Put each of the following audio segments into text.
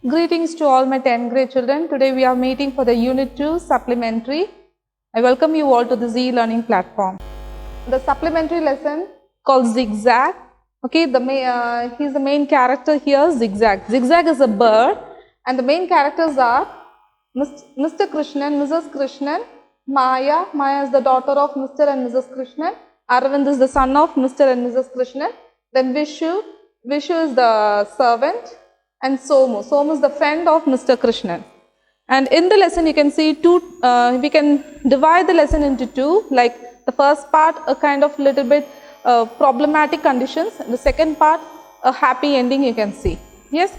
Greetings to all my 10th grade children. Today we are meeting for the Unit 2 supplementary. I welcome you all to the Z Learning platform. The supplementary lesson called Zigzag. Okay, he's the main character here, Zigzag. Zigzag is a bird and the main characters are Mr. Krishnan, Mrs. Krishnan, Maya. Maya is the daughter of Mr. and Mrs. Krishnan. Arvind is the son of Mr. and Mrs. Krishnan. Then Vishu is the servant. And Somu. Somu is the friend of Mr. Krishnan. And in the lesson you can see we can divide the lesson into two, like the first part a kind of little bit problematic conditions, and the second part a happy ending you can see. Yes.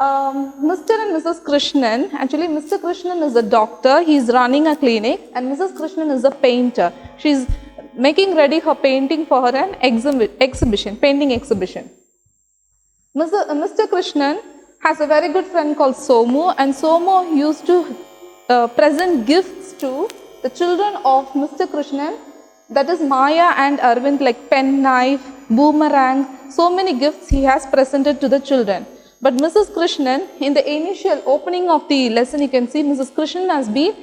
Mr. and Mrs. Krishnan, actually Mr. Krishnan is a doctor, he is running a clinic, and Mrs. Krishnan is a painter. She is making ready her painting for her an exhibition, painting exhibition. Mr. Krishnan has a very good friend called Somu, and Somu used to present gifts to the children of Mr. Krishnan, that is Maya and Arvind, like pen knife, boomerang, so many gifts he has presented to the children. But Mrs. Krishnan, in the initial opening of the lesson you can see Mrs. Krishnan has been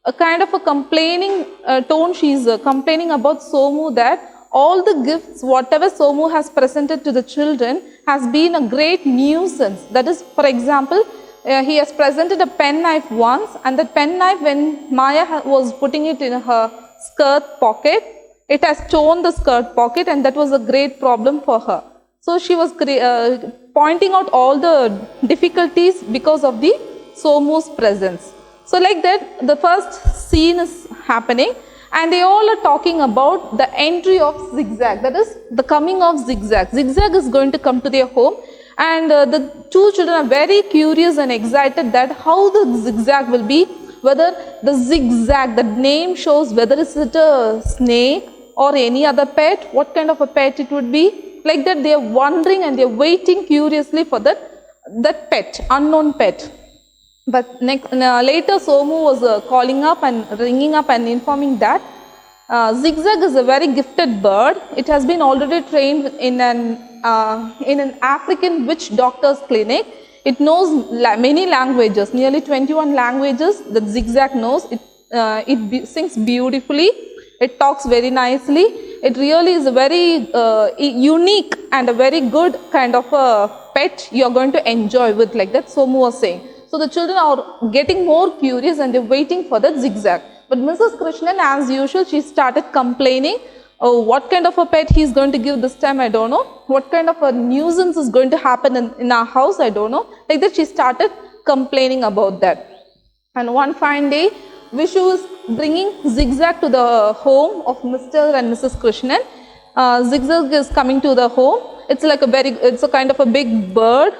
a kind of a complaining tone. She is complaining about Somu that all the gifts, whatever Somu has presented to the children has been a great nuisance. That is, for example, he has presented a pen knife once, and that pen knife, when Maya was putting it in her skirt pocket, it has torn the skirt pocket, and that was a great problem for her. So she was pointing out all the difficulties because of the Somu's presence. So like that, the first scene is happening. And they all are talking about the entry of Zigzag, that is the coming of Zigzag. Zigzag is going to come to their home, and the two children are very curious and excited that how the Zigzag will be, whether the Zigzag, the name shows whether is it a snake or any other pet, what kind of a pet it would be. Like that they are wondering and they are waiting curiously for that pet, unknown pet. But later Somu was calling up and ringing up and informing that Zigzag is a very gifted bird. It has been already trained in an African witch doctor's clinic. It knows many languages, nearly 21 languages that Zigzag knows. It sings beautifully. It talks very nicely. It really is a very unique and a very good kind of a pet you are going to enjoy with, like that Somu was saying. So the children are getting more curious and they're waiting for the Zigzag. But Mrs. Krishnan, as usual, she started complaining. Oh, what kind of a pet he is going to give this time, I don't know. What kind of a nuisance is going to happen in our house, I don't know. Like that she started complaining about that. And one fine day, Vishu is bringing Zigzag to the home of Mr. and Mrs. Krishnan. Zigzag is coming to the home. It's like it's a kind of a big bird.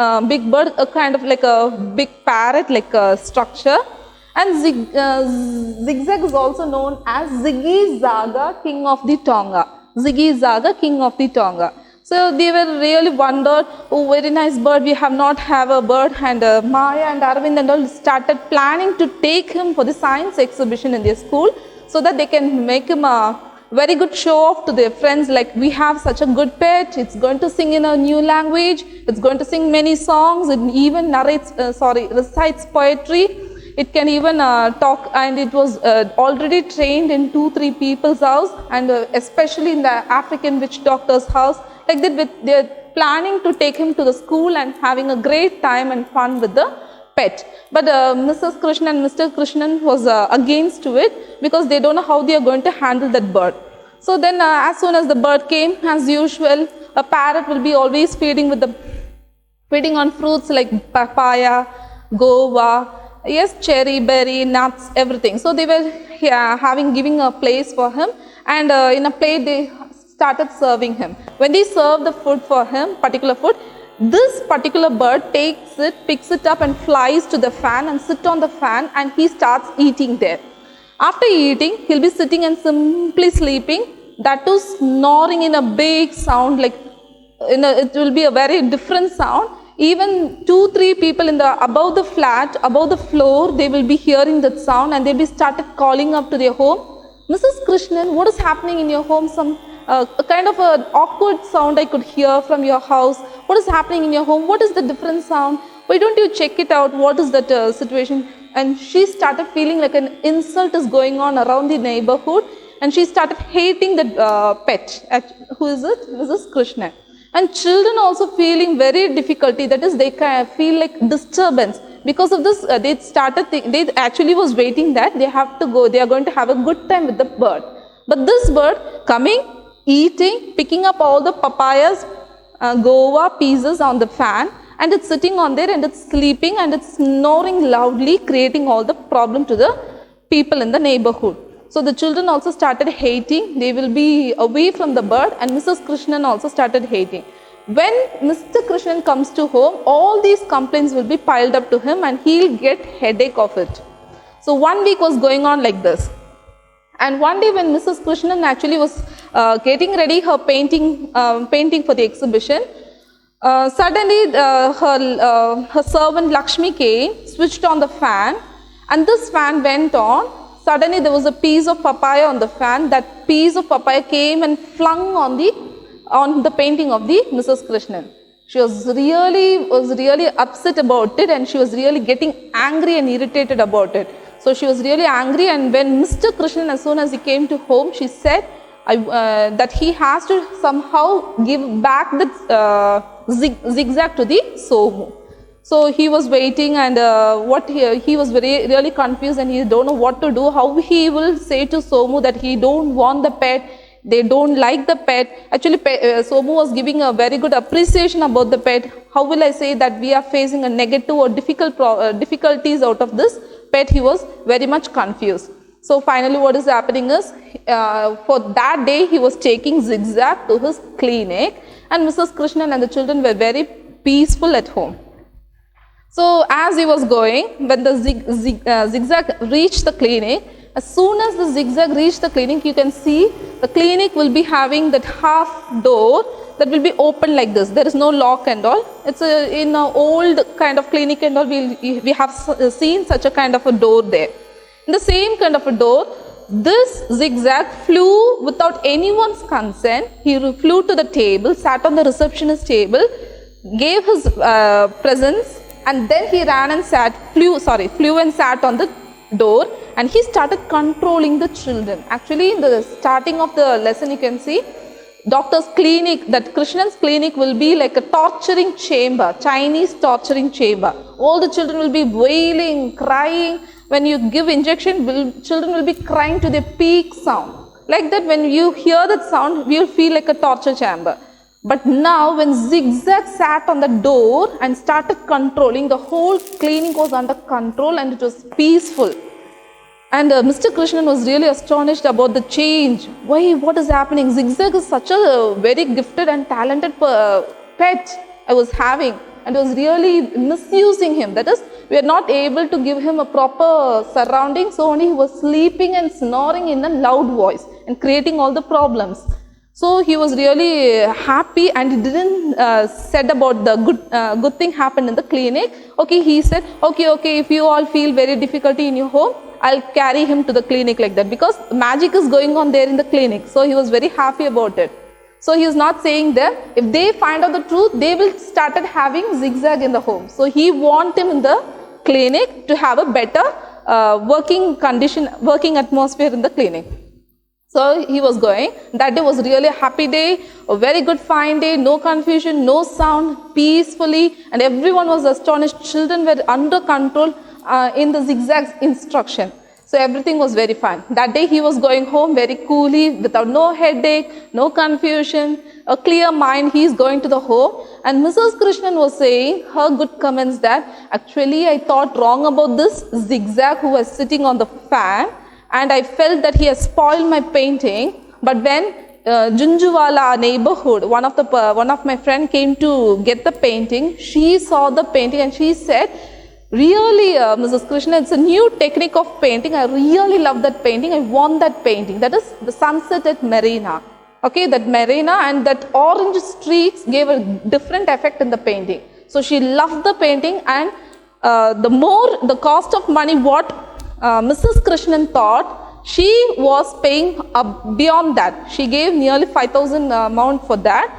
A kind of like a big parrot like a structure, and Zigzag is also known as Ziggy Zaga, king of the Tonga. Ziggy Zaga, king of the Tonga. So they were really wondered, oh, very nice bird, we have not have a bird, and Maya and Arvind and all started planning to take him for the science exhibition in their school so that they can make him a very good show off to their friends, like we have such a good pet, it's going to sing in a new language, it's going to sing many songs, it even recites poetry, it can even talk, and it was already trained in 2-3 people's house, and especially in the African witch doctor's house. Like that, they're planning to take him to the school and having a great time and fun with the pet. But Mrs. Krishnan and Mr. Krishnan was against to it because they don't know how they are going to handle that bird. So then as soon as the bird came, as usual, a parrot will be always feeding on fruits like papaya, guava, yes, cherry, berry, nuts, everything. So they were giving a place for him, and in a plate they started serving him. When they served the food for him, particular food, this particular bird takes it, picks it up and flies to the fan and sit on the fan, and he starts eating there. After eating, he'll be sitting and simply sleeping, that too snoring in a big sound, like it will be a very different sound. Even 2-3 people above the flat, above the floor, they will be hearing that sound and they'll be started calling up to their home. Mrs. Krishnan, what is happening in your home? Some a kind of an awkward sound I could hear from your house. What is happening in your home? What is the different sound? why don't you check it out, what is that situation? And she started feeling like an insult is going on around the neighborhood, and she started hating the pet. Who is it? Mrs. Krishnan. And children also feeling very difficulty, that is they feel like disturbance. Because of this, they actually was waiting that they have to go, they are going to have a good time with the bird. But this bird coming, eating, picking up all the papayas, guava pieces on the fan, and it's sitting on there and it's sleeping and it's snoring loudly, creating all the problem to the people in the neighborhood. So the children also started hating, they will be away from the bird, and Mrs. Krishnan also started hating. When Mr. Krishnan comes to home, all these complaints will be piled up to him and he'll get headache of it. So 1 week was going on like this. And one day when Mrs. Krishnan actually was getting ready her painting for the exhibition, suddenly her servant Lakshmi came, switched on the fan, and this fan went on. Suddenly there was a piece of papaya on the fan. That piece of papaya came and flung on the painting of the Mrs. Krishnan. She was really upset about it, and she was really getting angry and irritated about it. So she was really angry, and when Mr. Krishnan, as soon as he came to home, she said that he has to somehow give back the zigzag to the Somu. So he was waiting, and he was really confused, and he don't know what to do, how he will say to Somu that he don't want the pet, they don't like the pet. Actually, Somu was giving a very good appreciation about the pet. How will I say that we are facing a negative or difficulties out of this pet? He was very much confused. So finally what is happening is, for that day he was taking zigzag to his clinic, and Mrs. Krishnan and the children were very peaceful at home. So as he was going, when the zigzag reached the clinic, as soon as the zigzag reached the clinic, you can see the clinic will be having that half door that will be open like this. There is no lock and all. It's in an old kind of clinic and all, we have seen such a kind of a door there. In the same kind of a door, this zigzag flew without anyone's consent. He flew to the table, sat on the receptionist table, gave his presents, and then he ran and flew and sat on the door, and he started controlling the children. Actually, in the starting of the lesson, you can see doctor's clinic, that Krishnan's clinic will be like a torturing chamber, Chinese torturing chamber. All the children will be wailing, crying. When you give injection, children will be crying to their peak sound. Like that, when you hear that sound, you will feel like a torture chamber. But now when Zigzag sat on the door and started controlling, the whole clinic was under control and it was peaceful. And Mr. Krishnan was really astonished about the change. Why? What is happening? Zigzag is such a very gifted and talented pet I was having, and I was really misusing him. That is, we are not able to give him a proper surrounding, so only he was sleeping and snoring in a loud voice and creating all the problems. So he was really happy, and he didn't said about the good thing happened in the clinic. Okay, he said, okay, if you all feel very difficulty in your home, I'll carry him to the clinic like that, because magic is going on there in the clinic. So he was very happy about it. So he is not saying them, if they find out the truth, they will started having Zigzag in the home. So he want him in the clinic to have a better working atmosphere in the clinic. So he was going. That day was really a happy day, a very good fine day, no confusion, no sound, peacefully, and everyone was astonished. Children were under control in the Zigzag's instruction. So everything was very fine. That day he was going home very coolly, without no headache, no confusion, a clear mind. He is going to the home, and Mrs. Krishnan was saying her good comments that actually I thought wrong about this Zigzag who was sitting on the fan, and I felt that he has spoiled my painting. But when Junjuwala neighborhood, one of my friend came to get the painting, she saw the painting and she said, really, Mrs. Krishnan, it's a new technique of painting. I really love that painting. I want that painting. That is the sunset at Marina. Okay, that Marina and that orange streaks gave a different effect in the painting. So she loved the painting, and the cost of money what Mrs. Krishnan thought, she was paying beyond that. She gave nearly 5,000 amount for that.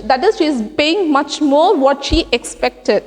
That is, she is paying much more what she expected.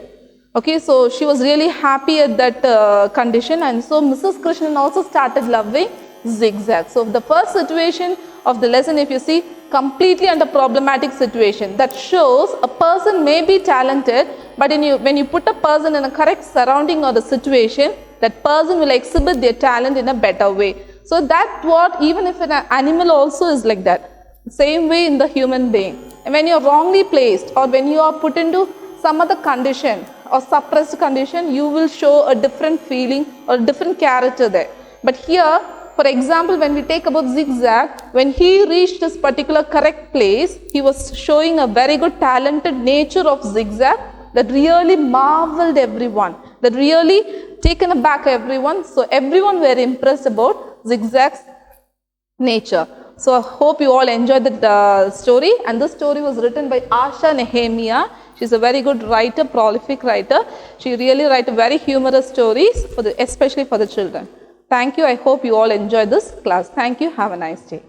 Okay, so she was really happy at that condition, and so Mrs. Krishnan also started loving zigzag. So the first situation of the lesson, if you see, completely under problematic situation, that shows a person may be talented, but when you put a person in a correct surrounding or the situation, that person will exhibit their talent in a better way. So that's what, even if an animal also is like that, same way in the human being. And when you are wrongly placed, or when you are put into some other condition or suppressed condition, you will show a different feeling or different character there. But here, for example, when we take about zigzag, when he reached this particular correct place, he was showing a very good talented nature of zigzag that really marveled everyone, that really taken aback everyone. So everyone were impressed about zigzag's nature. So I hope you all enjoyed the story, and this story was written by Asha Nehemiah. She's a very good writer, prolific writer. She really writes very humorous stories, especially for the children. Thank you. I hope you all enjoyed this class. Thank you. Have a nice day.